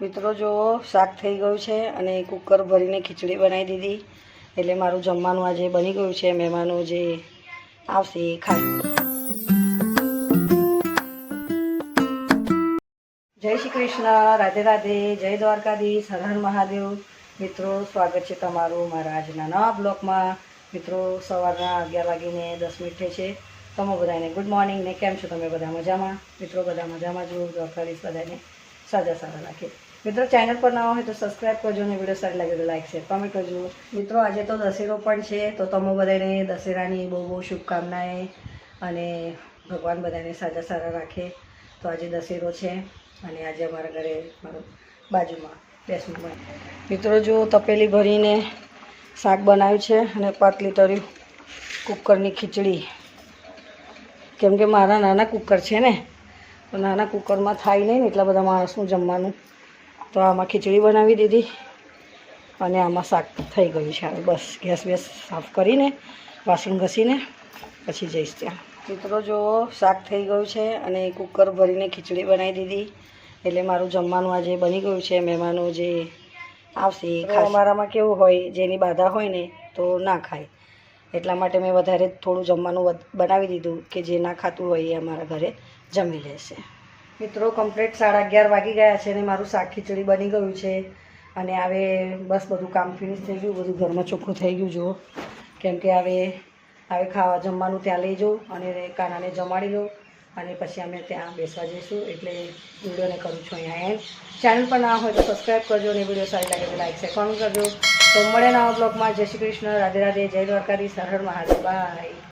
મિત્રો જો શાક થઈ ગયું છે અને કુકર ભરીને ખીચડી બનાવી દીધી એટલે મારું જમવાનું આજે બની ગયું છે. મહેમાનો જે આવશે એ ખાય. જય શ્રી કૃષ્ણ, રાધે રાધે, જય દ્વારકાધીશ, હર હર મહાદેવ. મિત્રો સ્વાગત છે તમારું મારા આજના નવા બ્લોગમાં. મિત્રો સવારના 11 વાગીને 10 મિનિટ થઈ છે. તમે બધાને ગુડ મોર્નિંગ ને કેમ છો તમે બધા મજામાં? મિત્રો બધા મજામાં જો દ્વારકાધીશ બધાને સારા રાખે. મિત્રો ચેનલ પર નવા હોય તો સબસ્ક્રાઈબ કરજો અને વિડીયો સારી લાગે તો લાઈક શેર કમેન્ટ કરજો. મિત્રો આજે તો દશેરો પણ છે તો તમે બધાને દશેરાની બહુ શુભકામનાએ અને ભગવાન બધાને સારા રાખે. તો આજે દશેરો છે અને આજે અમારા ઘરે મારું બાજુમાં બેસવું. મિત્રો જો તપેલી ભરીને શાક બનાવ્યું છે અને પાટલી તર્યું કુકરની ખીચડી. કેમ કે મારા નાના કુકર છે ને તો નાના કુકરમાં થાય નહીં ને એટલા બધા માણસનું જમવાનું. તો આમાં ખીચડી બનાવી દીધી અને આમાં શાક થઈ ગયું છે. હવે બસ ગેસ સાફ કરીને વાસણ ઘસીને પછી જઈશ ત્યાં. મિત્રો જો શાક થઈ ગયું છે અને કુકર ભરીને ખીચડી બનાવી દીધી એટલે મારું જમવાનું આજે બની ગયું છે. મહેમાનો જે આવશે એ ખાય. અમારામાં કેવું હોય જેની બાધા હોય ને તો ના ખાય એટલા માટે મેં વધારે થોડું જમવાનું બનાવી દીધું કે જે ના ખાતું હોય એ અમારા ઘરે જમી લેશે. મિત્રો કમ્પ્લીટ 11:30 વાગી ગયા છે અને મારું શાક ખીચડી બની ગયું છે અને હવે બસ બધું કામ ફિનિશ થઈ ગયું. બધું ઘરમાં ચોખ્ખું થઈ ગયું જુઓ. કેમ કે હવે ખાવા જમવાનું ત્યાં લઈ જાઉં અને કાનાને જમાડી દઉં અને પછી અમે ત્યાં બેસવા જઈશું. એટલે વિડીયોને કરું છું અહીંયા એન્ડ. ચેનલ પર ના હોય તો સબસ્ક્રાઈબ કરજો અને વિડીયો સારી લાગે તો લાઈક શેર કમેન્ટ કરજો. તો મળે નવા બ્લોગમાં. જય શ્રી કૃષ્ણ, રાધે રાધે, જય દ્વારકાધીશ, હર હર મહાદેવ. બાય.